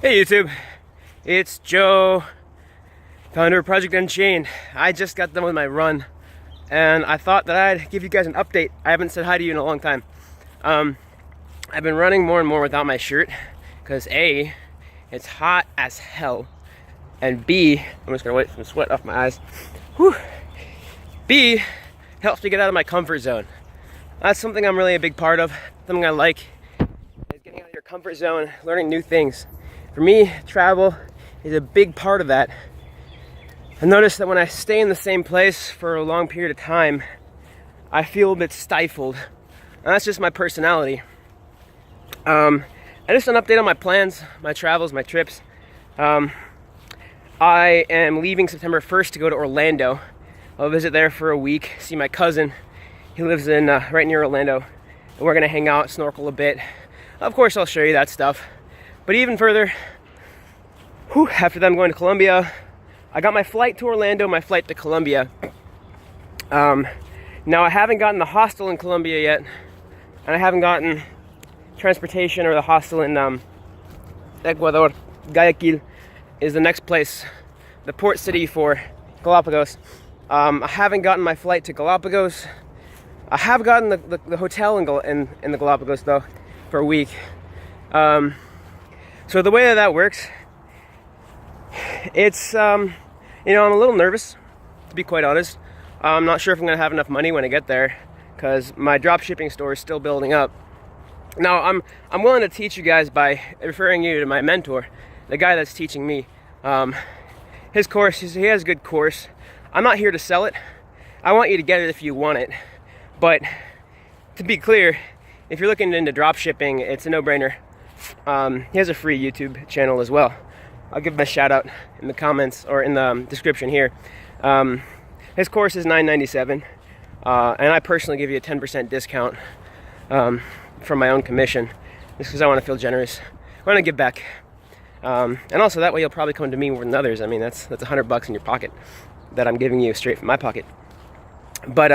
Hey YouTube, it's Joe, founder of Project Unchained. I just got done with my run and I thought that I'd give you guys an update. I haven't said hi to you in a long time. I've been running more and more without my shirt because A, it's hot as hell, and B, I'm just gonna wipe some sweat off my eyes. Whew. B, it helps me get out of my comfort zone. That's something I'm really a big part of, something I like, is getting out of your comfort zone, learning new things. For me, travel is a big part of that. I noticed that when I stay in the same place for a long period of time, I feel a bit stifled. And that's just my personality. And just an update on my plans, my travels, my trips. I am leaving September 1st to go to Orlando. I'll visit there for a week, see my cousin. He lives in right near Orlando. And we're gonna hang out, snorkel a bit. Of course, I'll show you that stuff. But even further, after that I'm going to Colombia. I got my flight to Orlando, my flight to Colombia. Now I haven't gotten the hostel in Colombia yet, and I haven't gotten transportation or the hostel in Ecuador. Guayaquil is the next place, the port city for Galapagos. I haven't gotten my flight to Galapagos. I have gotten the hotel in the Galapagos though, for a week. So the way that works, it's, I'm a little nervous, to be quite honest. I'm not sure if I'm going to have enough money when I get there, because my drop shipping store is still building up. Now, I'm willing to teach you guys by referring you to my mentor, the guy that's teaching me. His course, he has a good course. I'm not here to sell it. I want you to get it if you want it. But, to be clear, if you're looking into drop shipping, it's a no-brainer. He has a free YouTube channel as well. I'll give him a shout out in the comments or in the description here. His course is $9.97, and I personally give you a 10% discount from my own commission, just because I want to feel generous. I want to give back, and also that way you'll probably come to me more than others. I mean, that's $100 in your pocket that I'm giving you straight from my pocket. But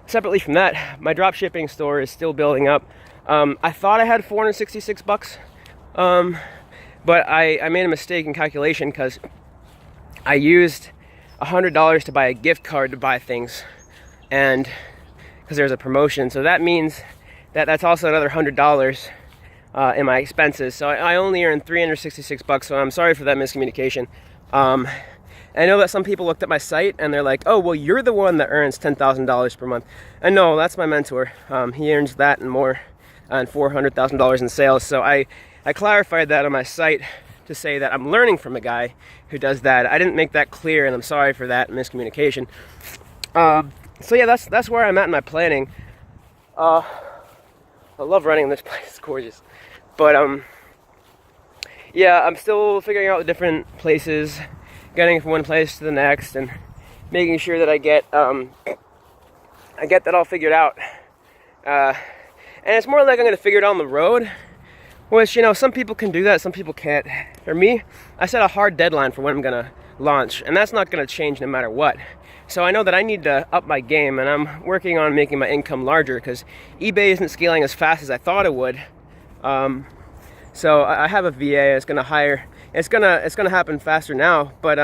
separately from that, my drop shipping store is still building up. I thought I had $466, but I made a mistake in calculation because I used $100 to buy a gift card to buy things, and because there's a promotion, so that means that that's also another $100 in my expenses. So I only earned $366, so I'm sorry for that miscommunication. I know that some people looked at my site and they're like, oh, well, you're the one that earns $10,000 per month. And no, that's my mentor. He earns that and more, and $400,000 in sales. So I clarified that on my site to say that I'm learning from a guy who does that. I didn't make that clear, and I'm sorry for that miscommunication. So yeah, that's where I'm at in my planning. I love running in this place, it's gorgeous. But yeah, I'm still figuring out the different places, getting from one place to the next, and making sure that I get that all figured out. And it's more like I'm gonna figure it out on the road, which, some people can do that, some people can't. For me, I set a hard deadline for when I'm gonna launch, and that's not gonna change no matter what. So I know that I need to up my game, and I'm working on making my income larger because eBay isn't scaling as fast as I thought it would. So I have a VA. It's gonna hire. It's gonna happen faster now, but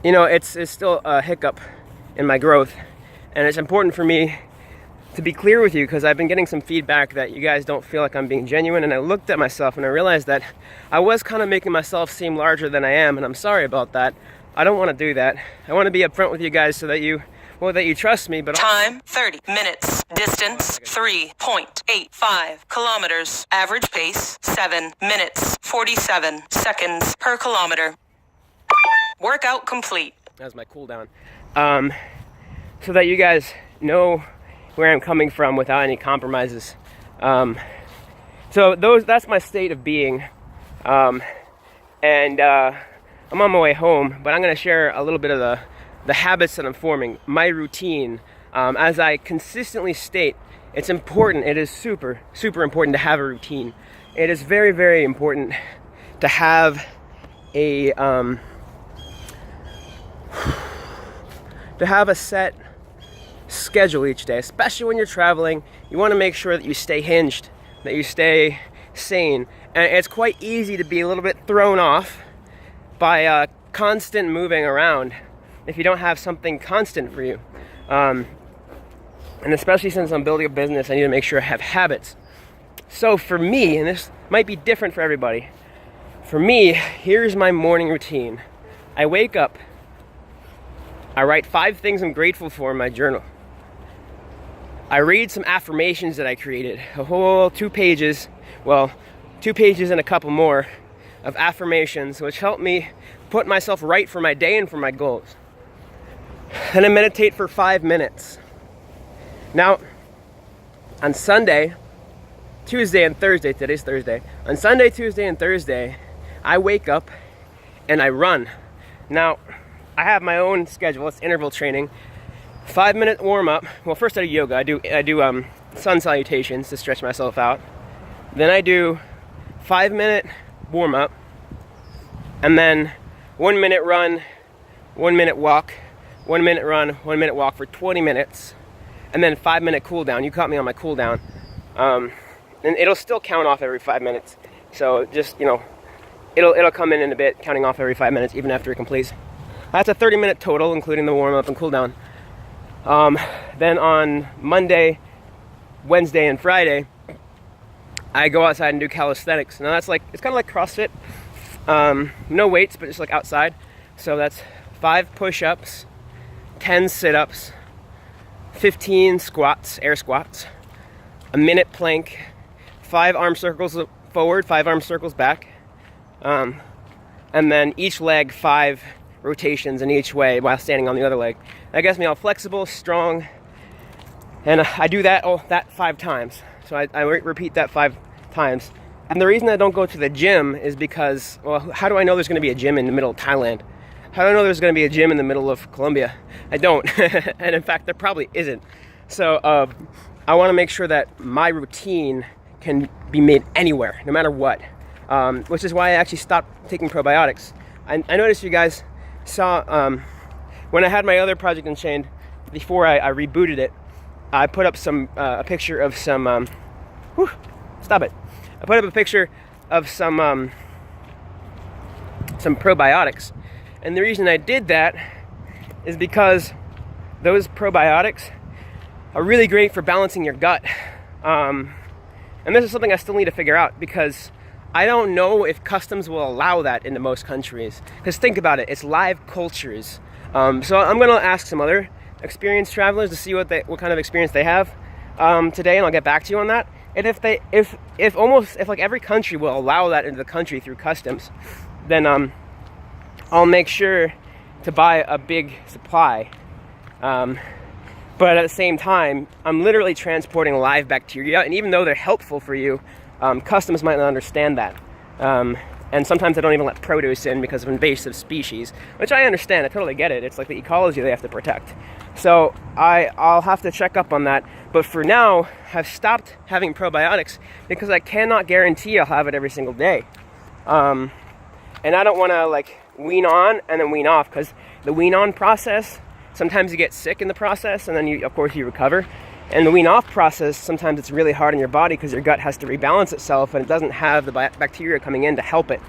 it's still a hiccup in my growth, and it's important for me to be clear with you because I've been getting some feedback that you guys don't feel like I'm being genuine, and I looked at myself and I realized that I was kind of making myself seem larger than I am, and I'm sorry about that. I don't want to do that. I want to be upfront with you guys so that you trust me. But time 30 minutes, distance 3.85 kilometers, average pace 7 minutes 47 seconds per kilometer. Workout complete. That's my cool down, so that you guys know where I'm coming from without any compromises. So that's my state of being, and I'm on my way home, but I'm going to share a little bit of the habits that I'm forming, my routine. As I consistently state, it's important, it is super, super important to have a routine. It is very, very important to have a set schedule each day, especially when you're traveling. You want to make sure that you stay hinged, that you stay sane. And it's quite easy to be a little bit thrown off by constant moving around if you don't have something constant for you. And especially since I'm building a business, I need to make sure I have habits. So for me, and this might be different for everybody, for me, here's my morning routine. I wake up, I write 5 things I'm grateful for in my journal. I read some affirmations that I created, a whole 2 pages, well, 2 pages and a couple more of affirmations, which help me put myself right for my day and for my goals. Then I meditate for 5 minutes. Now, on Sunday, Tuesday and Thursday, today's Thursday, on Sunday, Tuesday, and Thursday, I wake up and I run. Now, I have my own schedule, it's interval training. 5-minute warm up. Well, first I do yoga. I do sun salutations to stretch myself out. Then I do 5-minute warm up, and then 1 minute run, 1 minute walk, 1 minute run, 1 minute walk for 20 minutes, and then 5-minute cool down. You caught me on my cool down, and it'll still count off every 5 minutes. So just it'll come in a bit, counting off every 5 minutes, even after it completes. That's a 30-minute total, including the warm up and cool down. Then on Monday, Wednesday, and Friday, I go outside and do calisthenics. Now that's it's kind of like CrossFit. No weights, but just like outside. So that's 5 push-ups, 10 sit-ups, 15 squats, air squats, a minute plank, 5 arm circles forward, 5 arm circles back, and then each leg 5 rotations in each way while standing on the other leg. That gets me all flexible, strong, and I do that 5 times. So I repeat that 5 times. And the reason I don't go to the gym is because, well, how do I know there's going to be a gym in the middle of Thailand? How do I know there's going to be a gym in the middle of Colombia? I don't. And in fact, there probably isn't. So I want to make sure that my routine can be made anywhere, no matter what. Which is why I actually stopped taking probiotics. I noticed you guys saw, when I had my other project Unchained, before I rebooted it, I put up a picture of some, stop it. I put up a picture of some probiotics. And the reason I did that is because those probiotics are really great for balancing your gut. And this is something I still need to figure out, because I don't know if customs will allow that into most countries. Because think about it, it's live cultures. So I'm going to ask some other experienced travelers to see what kind of experience they have today, and I'll get back to you on that. And if like every country will allow that into the country through customs, then I'll make sure to buy a big supply. But at the same time, I'm literally transporting live bacteria, and even though they're helpful for you, customs might not understand that. And sometimes they don't even let produce in because of invasive species, which I understand. I totally get it. It's like the ecology they have to protect. So I'll have to check up on that. But for now, I've stopped having probiotics because I cannot guarantee I'll have it every single day. And I don't want to wean on and then wean off, because the wean on process, sometimes you get sick in the process, and then you recover. And the wean off process, sometimes it's really hard on your body because your gut has to rebalance itself, and it doesn't have the bacteria coming in to help it.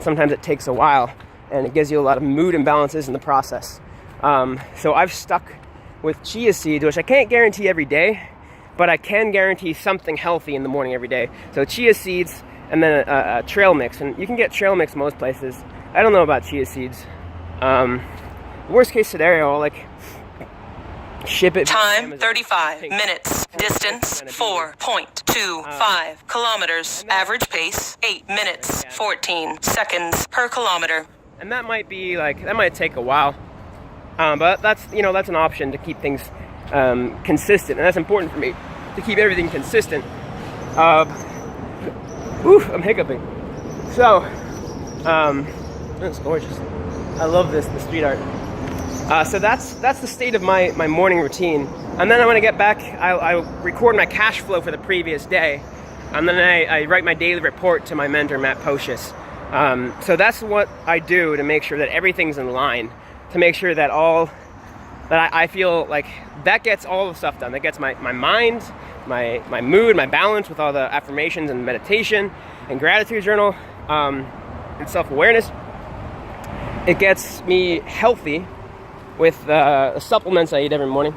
Sometimes it takes a while, and it gives you a lot of mood imbalances in the process. So I've stuck with chia seeds, which I can't guarantee every day, but I can guarantee something healthy in the morning every day. So chia seeds, and then a trail mix, and you can get trail mix most places. I don't know about chia seeds. Worst case scenario, I'll ship it. Time 35 minutes. Distance 4.25 kilometers. Average pace 8 minutes 14 seconds per kilometer. And that might be that might take a while, but that's an option to keep things consistent, and that's important for me, to keep everything consistent. I'm hiccuping. So that's gorgeous. I love the street art. So that's the state of my morning routine. And then when I get back, I record my cash flow for the previous day. And then I write my daily report to my mentor, Matt Pocious. So that's what I do to make sure that everything's in line, to make sure that I feel like that gets all the stuff done. That gets my mind my mood, my balance with all the affirmations and meditation and gratitude journal and self-awareness. It gets me healthy with the supplements I eat every morning.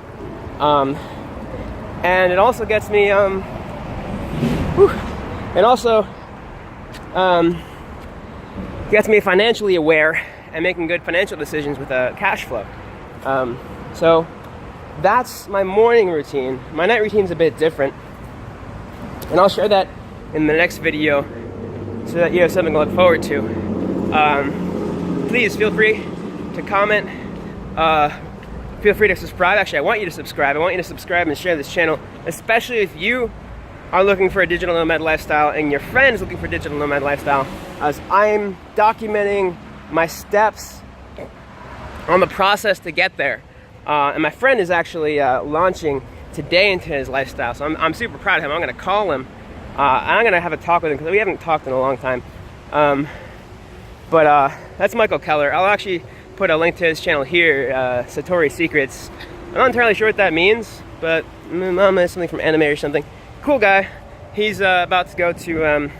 And it also gets me, gets me financially aware and making good financial decisions with cash flow. So that's my morning routine. My night routine's a bit different, and I'll share that in the next video so that you have something to look forward to. Please feel free to comment. Feel free to subscribe. Actually, I want you to subscribe. I want you to subscribe and share this channel, especially if you are looking for a digital nomad lifestyle and your friend is looking for a digital nomad lifestyle, as I'm documenting my steps on the process to get there. And my friend is actually launching today into his lifestyle, so I'm super proud of him. I'm going to call him. I'm going to have a talk with him because we haven't talked in a long time. But that's Michael Keller. I'll actually put a link to his channel here, Satori Secrets. I'm not entirely sure what that means, but something from anime or something. Cool guy. He's about to go to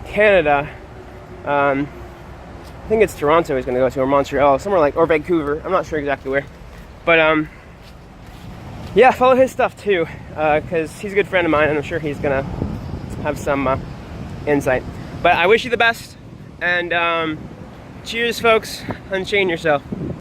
Canada. I think it's Toronto he's going to go to, or Montreal, somewhere like, or Vancouver. I'm not sure exactly where. But yeah, follow his stuff too, because he's a good friend of mine, and I'm sure he's going to have some insight. But I wish you the best, and cheers, folks. Unchain yourself.